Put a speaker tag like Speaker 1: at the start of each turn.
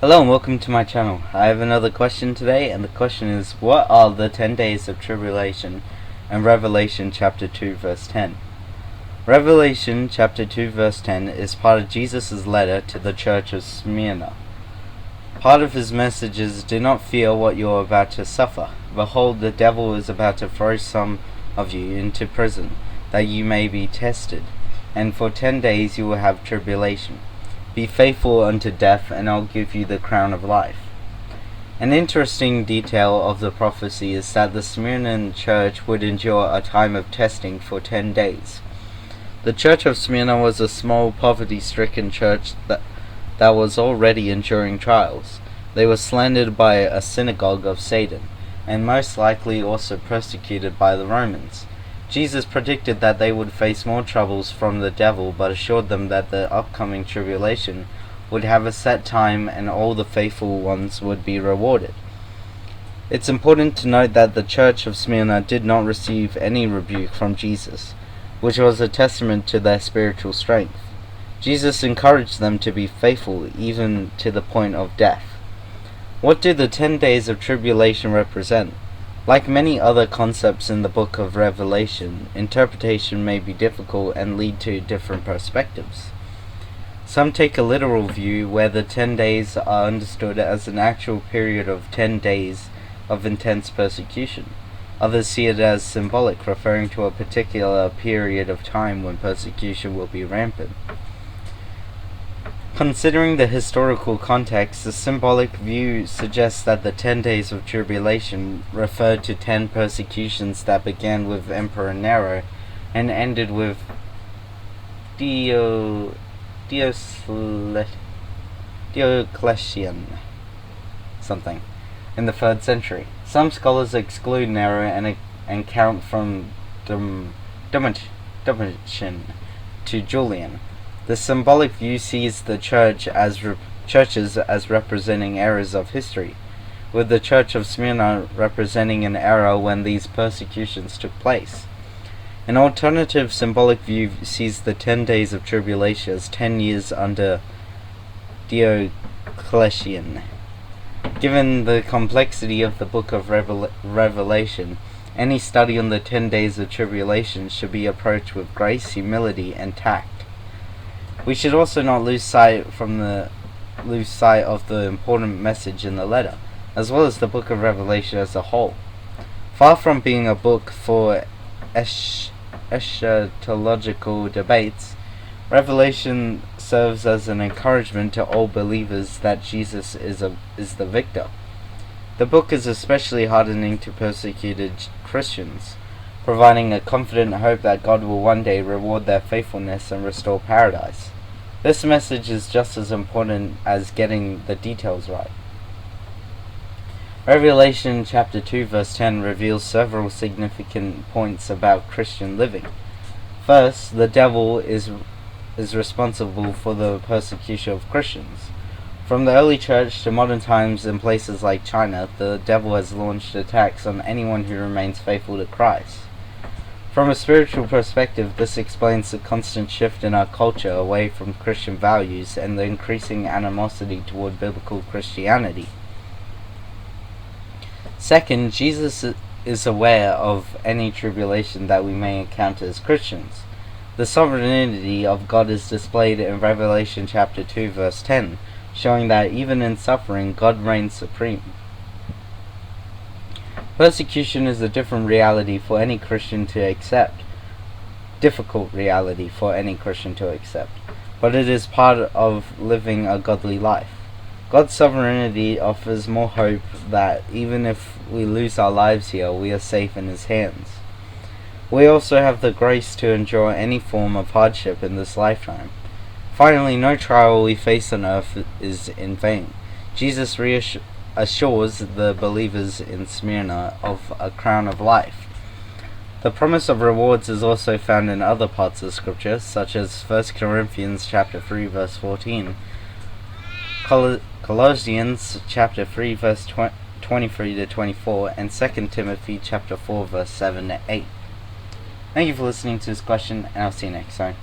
Speaker 1: Hello and welcome to my channel. I have another question today, and the question is, what are the 10 days of tribulation in Revelation chapter 2 verse 10? Revelation chapter 2 verse 10 is part of Jesus' letter to the church of Smyrna. Part of his message is, do not fear what you are about to suffer. Behold, the devil is about to throw some of you into prison, that you may be tested, and for 10 days you will have tribulation. Be faithful unto death, and I'll give you the crown of life. An interesting detail of the prophecy is that the Smyrna church would endure a time of testing for 10 days. The church of Smyrna was a small, poverty-stricken church that was already enduring trials. They were slandered by a synagogue of Satan, and most likely also persecuted by the Romans. Jesus predicted that they would face more troubles from the devil, but assured them that the upcoming tribulation would have a set time and all the faithful ones would be rewarded. It's important to note that the church of Smyrna did not receive any rebuke from Jesus, which was a testament to their spiritual strength. Jesus encouraged them to be faithful even to the point of death. What do the 10 days of tribulation represent? Like many other concepts in the book of Revelation, interpretation may be difficult and lead to different perspectives. Some take a literal view where the 10 days are understood as an actual period of 10 days of intense persecution. Others see it as symbolic, referring to a particular period of time when persecution will be rampant. Considering the historical context, the symbolic view suggests that the 10 days of tribulation referred to 10 persecutions that began with Emperor Nero and ended with Diocletian something in the 3rd century. Some scholars exclude Nero and count from Domitian to Julian. The symbolic view sees the churches as representing eras of history, with the church of Smyrna representing an era when these persecutions took place. An alternative symbolic view sees the 10 days of tribulation as 10 years under Diocletian. Given the complexity of the book of Revelation, any study on the 10 days of tribulation should be approached with grace, humility, and tact. We should also not lose sight of the important message in the letter, as well as the book of Revelation as a whole. Far from being a book for eschatological debates, Revelation serves as an encouragement to all believers that Jesus is the victor. The book is especially heartening to persecuted Christians, providing a confident hope that God will one day reward their faithfulness and restore paradise. This message is just as important as getting the details right. Revelation chapter 2 verse 10 reveals several significant points about Christian living. First, the devil is responsible for the persecution of Christians. From the early church to modern times in places like China, the devil has launched attacks on anyone who remains faithful to Christ. From a spiritual perspective, this explains the constant shift in our culture away from Christian values and the increasing animosity toward biblical Christianity. Second, Jesus is aware of any tribulation that we may encounter as Christians. The sovereignty of God is displayed in Revelation chapter 2 verse 10, showing that even in suffering, God reigns supreme. Persecution is a difficult reality for any Christian to accept, but it is part of living a godly life. God's sovereignty offers more hope that even if we lose our lives here, we are safe in His hands. We also have the grace to endure any form of hardship in this lifetime. Finally, no trial we face on earth is in vain. Jesus assures the believers in Smyrna of a crown of life. The promise of rewards is also found in other parts of Scripture, such as 1 Corinthians chapter 3 verse 14, Colossians chapter 3 verse 23 to 24, and 2 Timothy chapter 4 verse 7 to 8. Thank you for listening to this question, and I'll see you next time.